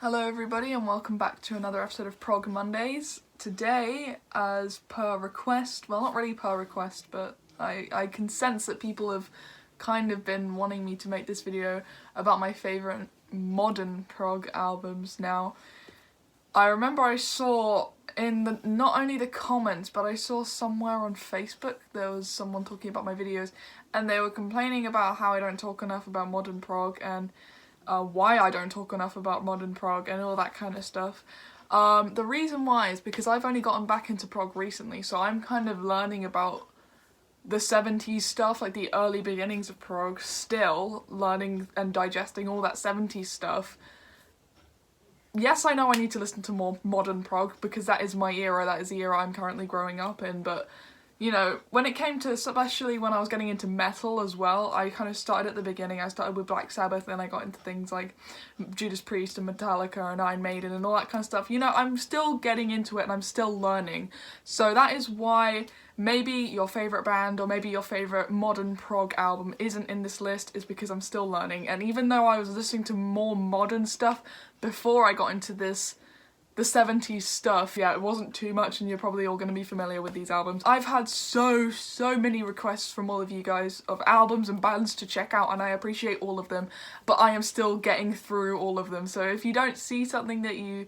Hello everybody and welcome back to another episode of Prog Mondays. Today, as per request, well not really per request, but I can sense that people have kind of been wanting me to make this video about my favourite modern prog albums. Now, I remember I saw in the not only the comments, but I saw somewhere on Facebook there was someone talking about my videos and they were complaining about how I don't talk enough about modern prog and why I don't talk enough about modern prog and all that kind of stuff. The reason why is because I've only gotten back into prog recently, so I'm kind of learning about the 70s stuff, like the early beginnings of prog, still learning and digesting all that 70s stuff. Yes, I know I need to listen to more modern prog because that is my era, that is the era I'm currently growing up in, but you know, when it came to, especially when I was getting into metal as well, I kind of started at the beginning. I started with Black Sabbath, then I got into things like Judas Priest and Metallica and Iron Maiden and all that kind of stuff. You know, I'm still getting into it and I'm still learning. So that is why maybe your favourite band or maybe your favourite modern prog album isn't in this list, is because I'm still learning. And even though I was listening to more modern stuff before I got into the 70s stuff, yeah, it wasn't too much and you're probably all going to be familiar with these albums. I've had so many requests from all of you guys of albums and bands to check out and I appreciate all of them, but I am still getting through all of them. So if you don't see something that you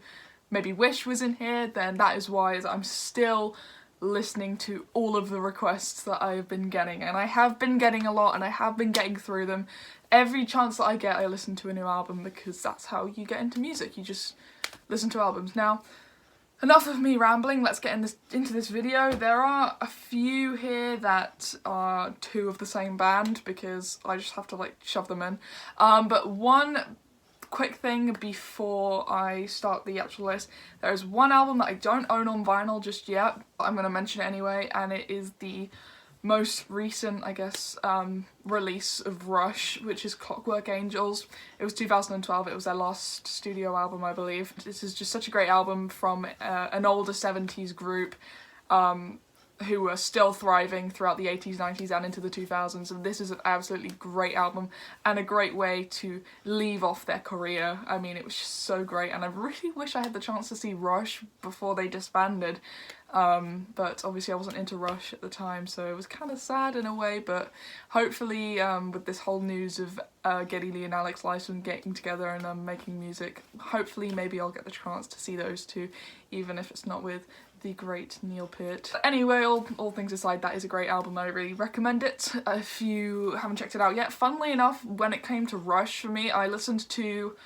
maybe wish was in here, then that is why, is I'm still listening to all of the requests that I have been getting, and I have been getting a lot and I have been getting through them. Every chance that I get I listen to a new album because that's how you get into music, you just listen to albums. Now, enough of me rambling, let's get into this video. There are a few here that are two of the same band because I just have to like shove them in. But one quick thing before I start the actual list, there is one album that I don't own on vinyl just yet, but I'm going to mention it anyway, and it is the most recent, I guess, release of Rush, which is Clockwork Angels. It was 2012, it was their last studio album, I believe. This is just such a great album from an older 70s group who were still thriving throughout the 80s, 90s and into the 2000s, and this is an absolutely great album and a great way to leave off their career. I mean, it was just so great, and I really wish I had the chance to see Rush before they disbanded. But obviously I wasn't into Rush at the time, so it was kind of sad in a way, but hopefully with this whole news of Geddy Lee and Alex Lifeson getting together and making music, hopefully maybe I'll get the chance to see those two, even if it's not with the great Neil Peart. But anyway, all things aside, that is a great album. I really recommend it if you haven't checked it out yet. Funnily enough, when it came to Rush for me, I listened to,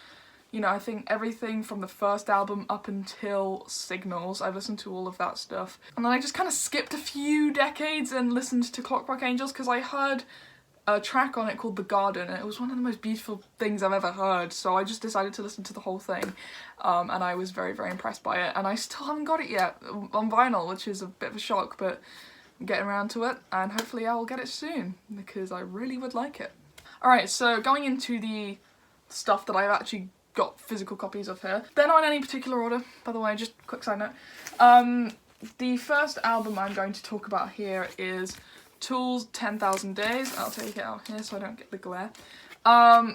you know, I think everything from the first album up until Signals. I've listened to all of that stuff. And then I just kind of skipped a few decades and listened to Clockwork Angels because I heard a track on it called The Garden, and it was one of the most beautiful things I've ever heard, so I just decided to listen to the whole thing, and I was very impressed by it, and I still haven't got it yet on vinyl, which is a bit of a shock, but I'm getting around to it, and hopefully I will get it soon, because I really would like it. Alright, so going into the stuff that I've actually got physical copies of here, they're not in any particular order, by the way, just a quick side note. The first album I'm going to talk about here is Tool's 10,000 Days. I'll take it out here so I don't get the glare.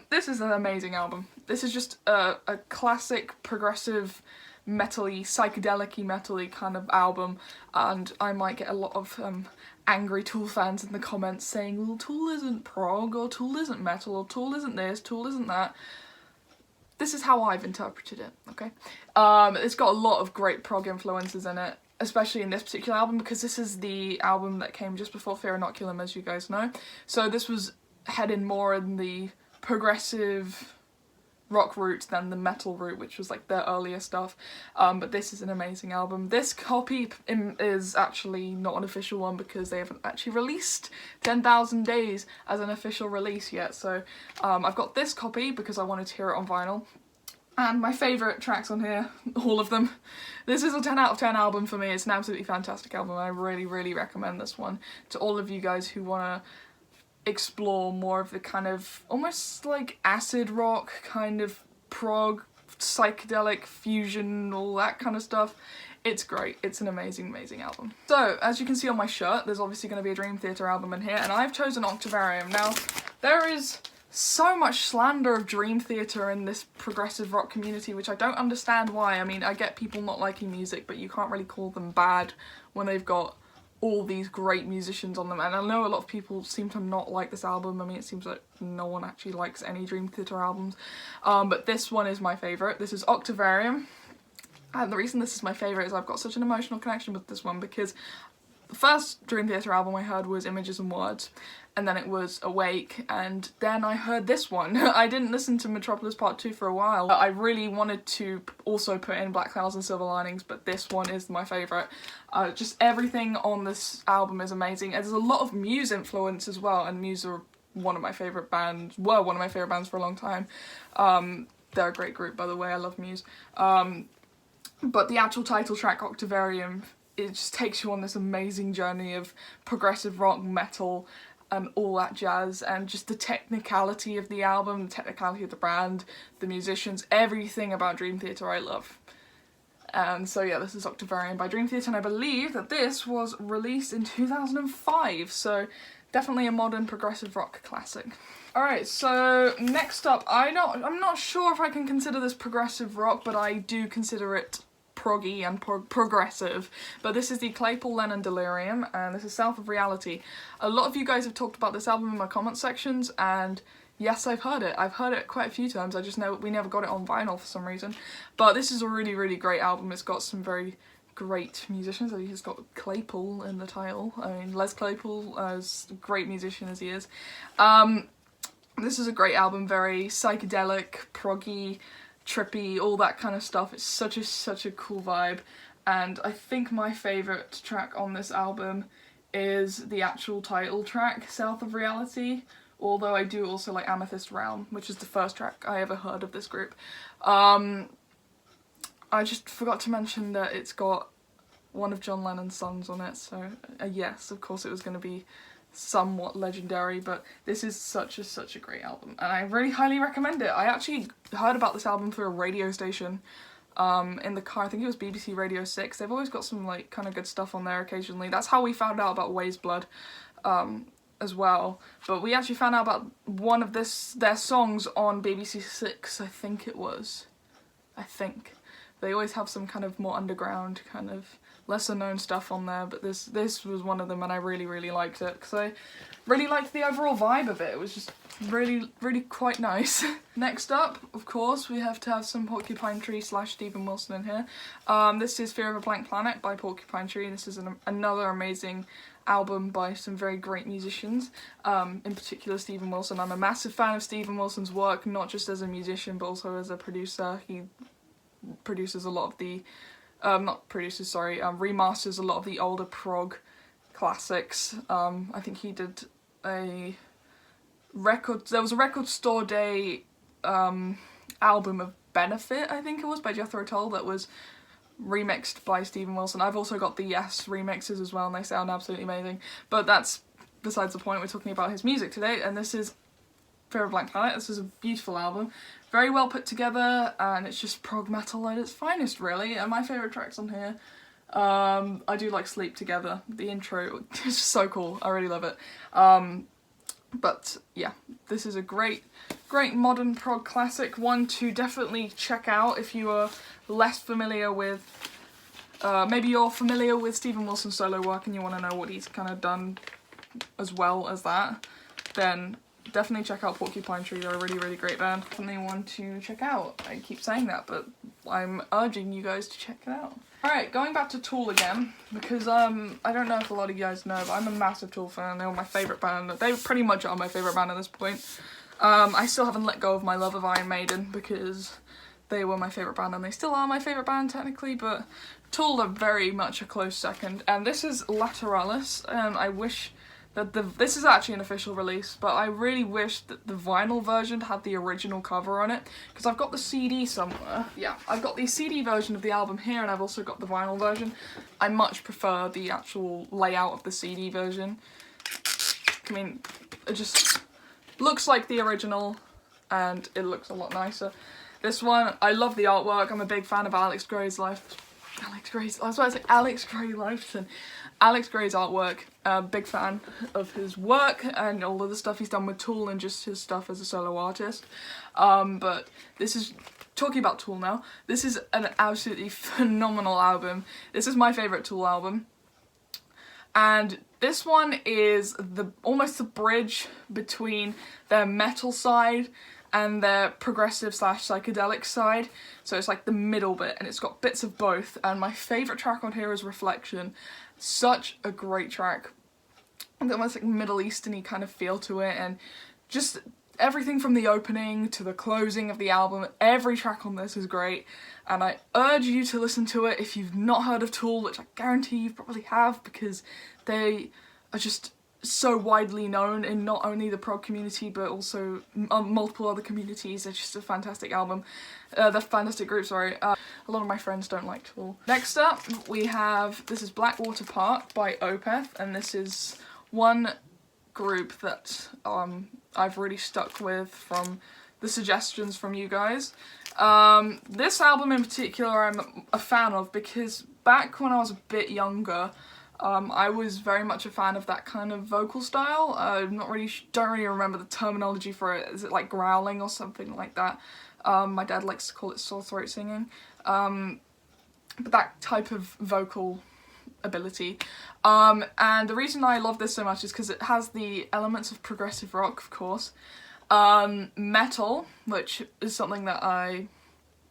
This is an amazing album. This is just a classic progressive metal-y, psychedelic-y metal-y kind of album, and I might get a lot of angry Tool fans in the comments saying, well, Tool isn't prog, or Tool isn't metal, or Tool isn't this, Tool isn't that. This is how I've interpreted it, okay? It's got a lot of great prog influences in it, especially in this particular album, because this is the album that came just before Fear Inoculum, as you guys know. So this was heading more in the progressive rock route than the metal route, which was like their earlier stuff. But this is an amazing album. This copy is actually not an official one because they haven't actually released 10,000 Days as an official release yet. So I've got this copy because I wanted to hear it on vinyl. And my favourite tracks on here, all of them. This is a 10 out of 10 album for me. It's an absolutely fantastic album. I really recommend this one to all of you guys who want to explore more of the kind of almost like acid rock kind of prog, psychedelic fusion, all that kind of stuff. It's great. It's an amazing album. So, as you can see on my shirt, there's obviously going to be a Dream Theater album in here, and I've chosen Octavarium. Now, there is so much slander of Dream Theater in this progressive rock community, which I don't understand why. I mean, I get people not liking music, but you can't really call them bad when they've got all these great musicians on them. And I know a lot of people seem to not like this album. I mean, it seems like no one actually likes any Dream Theater albums. But this one is my favourite. This is Octavarium. And the reason this is my favourite is I've got such an emotional connection with this one, because the first Dream Theater album I heard was Images and Words, and then it was Awake, and then I heard this one. I didn't listen to Metropolis Part 2 for a while. I really wanted to also put in Black Clouds and Silver Linings, but this one is my favourite. Just everything on this album is amazing. There's a lot of Muse influence as well, and Muse are one of my favourite bands, were one of my favourite bands for a long time. They're a great group, by the way, I love Muse. But the actual title track, Octavarium, it just takes you on this amazing journey of progressive rock, metal, and all that jazz, and just the technicality of the album, the technicality of the band, the musicians, everything about Dream Theater I love. And so yeah, this is Octavarium by Dream Theater, and I believe that this was released in 2005, so definitely a modern progressive rock classic. Alright, so next up, I'm not sure if I can consider this progressive rock, but I do consider it proggy and progressive, but this is the Claypool Lennon Delirium, and this is South of Reality. A lot of you guys have talked about this album in my comment sections, and yes, I've heard it. I've heard it quite a few times. I just know we never got it on vinyl for some reason. But this is a really, really great album. It's got some very great musicians. I think it's got Claypool in the title. I mean, Les Claypool, as a great musician as he is. This is a great album, very psychedelic, proggy, trippy, all that kind of stuff. It's such a cool vibe, and I think my favourite track on this album is the actual title track, South of Reality, although I do also like Amethyst Realm, which is the first track I ever heard of this group. I just forgot to mention that it's got one of John Lennon's sons on it, so yes, of course it was going to be somewhat legendary, but this is such a great album, and I really highly recommend it. I actually heard about this album through a radio station in the car. I think it was BBC Radio 6. They've always got some like kind of good stuff on there occasionally. That's how we found out about Ways Blood as well, but we actually found out about one of their songs on BBC 6, I think it was. I think they always have some kind of more underground, kind of lesser known stuff on there, but this was one of them, and I really liked it because I really liked the overall vibe of it. It was just really quite nice. Next up, of course, we have to have some Porcupine Tree / Steven Wilson in here. This is Fear of a Blank Planet by Porcupine Tree. This is another amazing album by some very great musicians, in particular Steven Wilson. I'm a massive fan of Steven Wilson's work, not just as a musician but also as a producer. He produces a lot of the remasters a lot of the older prog classics. I think he did there was a Record Store Day album of Benefit, I think it was, by Jethro Tull, that was remixed by Steven Wilson. I've also got the Yes remixes as well, and they sound absolutely amazing, but that's besides the point. We're talking about his music today, and this is Fear of a Blank Planet. This is a beautiful album, very well put together, and it's just prog metal at its finest, really. And my favourite tracks on here, I do like Sleep Together. The intro is just so cool. I really love it. But yeah, this is a great modern prog classic, one to definitely check out if you are less familiar with, maybe you're familiar with Steven Wilson's solo work and you want to know what he's kind of done as well as that, then definitely check out Porcupine Tree. They're a really great band. Definitely one to check out. I keep saying that, but I'm urging you guys to check it out. Alright, going back to Tool again, because I don't know if a lot of you guys know, but I'm a massive Tool fan. They were my favourite band. They pretty much are my favourite band at this point. I still haven't let go of my love of Iron Maiden, because they were my favourite band, and they still are my favourite band technically, but Tool are very much a close second. And this is Lateralis, and I wish that this is actually an official release, but I really wish that the vinyl version had the original cover on it, because I've got the CD somewhere. Yeah, I've got the CD version of the album here, and I've also got the vinyl version. I much prefer the actual layout of the CD version. I mean, it just looks like the original, and it looks a lot nicer. This one, I love the artwork. I'm a big fan of Alex Grey Lifeson. Alex Gray's artwork, big fan of his work and all of the stuff he's done with Tool and just his stuff as a solo artist. But this is, talking about Tool now, this is an absolutely phenomenal album. This is my favourite Tool album. And this one is almost the bridge between their metal side and their progressive / psychedelic side. So it's like the middle bit, and it's got bits of both. And my favourite track on here is Reflection. Such a great track. It's almost like Middle Eastern-y kind of feel to it, and just everything from the opening to the closing of the album, every track on this is great. And I urge you to listen to it if you've not heard of Tool, which I guarantee you probably have, because they are just so widely known in not only the prog community but also multiple other communities. It's just a fantastic album. The fantastic group, sorry. A lot of my friends don't like Tool. Next up we have, this is Blackwater Park by Opeth, and this is one group that I've really stuck with from the suggestions from you guys. This album in particular I'm a fan of because back when I was a bit younger, I was very much a fan of that kind of vocal style. Don't really remember the terminology for it. Is it like growling or something like that? My dad likes to call it sore throat singing. But that type of vocal ability. And the reason I love this so much is because it has the elements of progressive rock, of course, metal, which is something that I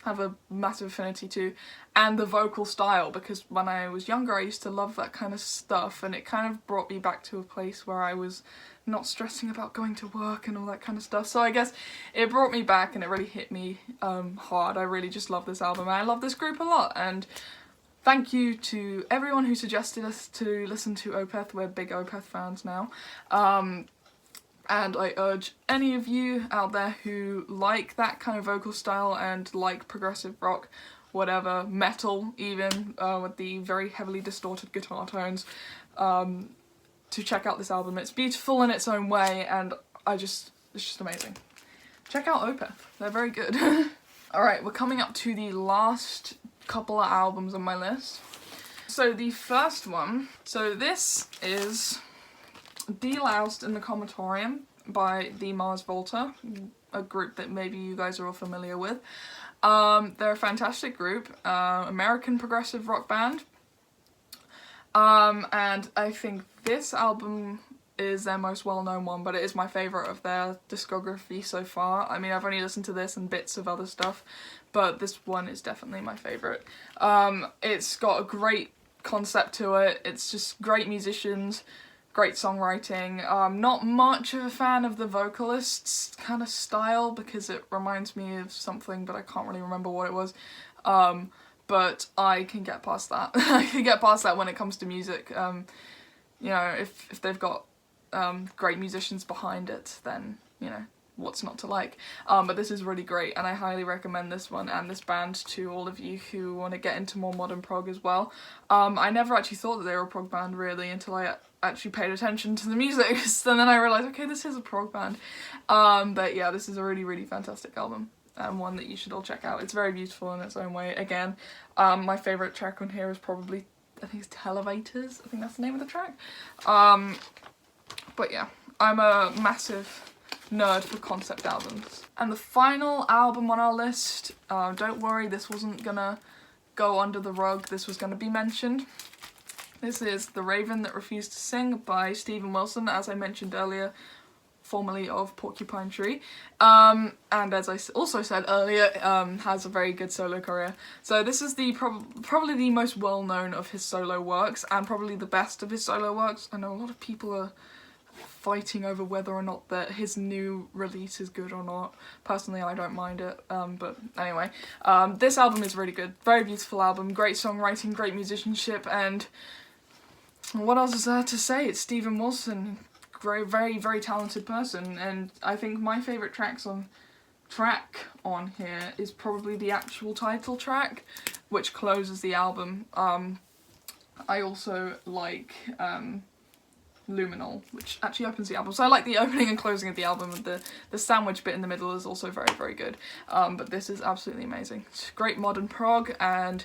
have a massive affinity to, and the vocal style, because when I was younger I used to love that kind of stuff, and it kind of brought me back to a place where I was not stressing about going to work and all that kind of stuff. So I guess it brought me back and it really hit me hard. I really just love this album. I love this group a lot, and thank you to everyone who suggested us to listen to Opeth. We're big Opeth fans now. And I urge any of you out there who like that kind of vocal style and like progressive rock, whatever, metal even, with the very heavily distorted guitar tones, to check out this album. It's beautiful in its own way, and it's just amazing. Check out Opeth, they're very good. Alright, we're coming up to the last couple of albums on my list. So the first one, so this is Deloused in the Comatorium by the Mars Volta, a group that maybe you guys are all familiar with. They're a fantastic group, American progressive rock band, and I think this album is their most well-known one, but it is my favourite of their discography so far. I mean, I've only listened to this and bits of other stuff, but this one is definitely my favourite. It's got a great concept to it, it's just great musicians, great songwriting. Not much of a fan of the vocalist's kind of style because it reminds me of something, but I can't really remember what it was. But I can get past that. I can get past that when it comes to music. You know, if they've got great musicians behind it, then, you know, what's not to like. But this is really great, and I highly recommend this one and this band to all of you who want to get into more modern prog as well. I never actually thought that they were a prog band really until I actually paid attention to the music, and then I realised, okay, this is a prog band. But yeah, this is a really, really fantastic album, and one that you should all check out. It's very beautiful in its own way. Again, my favourite track on here is probably, I think it's Televators, I think that's the name of the track. But yeah, I'm a massive nerd for concept albums. And the final album on our list, don't worry, this wasn't gonna go under the rug, this was gonna be mentioned. This is The Raven That Refused to Sing by Steven Wilson, as I mentioned earlier, formerly of Porcupine Tree. And as I also said earlier, has a very good solo career. So this is probably the most well-known of his solo works, and probably the best of his solo works. I know a lot of people are fighting over whether or not that his new release is good or not. Personally, I don't mind it, but anyway. This album is really good. Very beautiful album, great songwriting, great musicianship, and what else is there to say? It's Steven Wilson, very, very, very talented person, and I think my favourite track on here is probably the actual title track, which closes the album. I also like Luminal, which actually opens the album. So I like the opening and closing of the album, and the sandwich bit in the middle is also very, very good. But this is absolutely amazing. It's great modern prog, and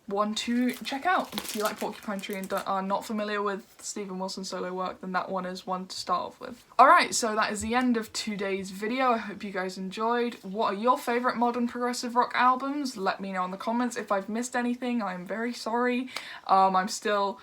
one to check out. If you like Porcupine Tree and are not familiar with Stephen Wilson's solo work, then that one is one to start off with. Alright, so that is the end of today's video. I hope you guys enjoyed. What are your favourite modern progressive rock albums? Let me know in the comments. If I've missed anything, I'm very sorry. I'm still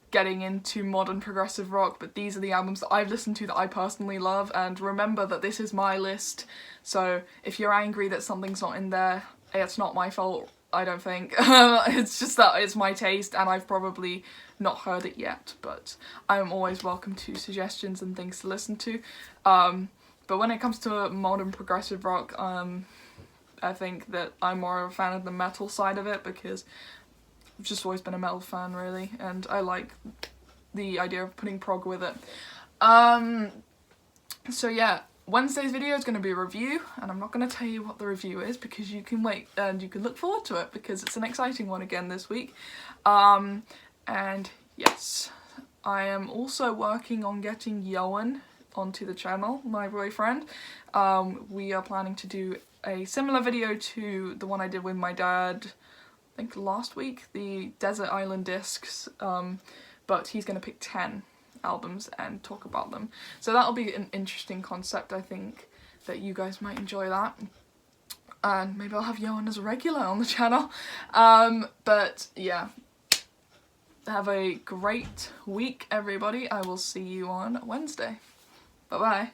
getting into modern progressive rock, but these are the albums that I've listened to that I personally love, and remember that this is my list, so if you're angry that something's not in there, it's not my fault, I don't think. It's just that it's my taste and I've probably not heard it yet, but I'm always welcome to suggestions and things to listen to. But when it comes to modern progressive rock, I think that I'm more of a fan of the metal side of it, because I've just always been a metal fan, really, and I like the idea of putting prog with it. So yeah, Wednesday's video is going to be a review, and I'm not going to tell you what the review is because you can wait and you can look forward to it because it's an exciting one again this week. And yes, I am also working on getting Johan onto the channel, my boyfriend. We are planning to do a similar video to the one I did with my dad, I think last week, the Desert Island Discs, but he's going to pick 10 albums and talk about them. So that'll be an interesting concept. I think that you guys might enjoy that. And maybe I'll have Johan as a regular on the channel. But yeah, have a great week, everybody. I will see you on Wednesday. Bye-bye.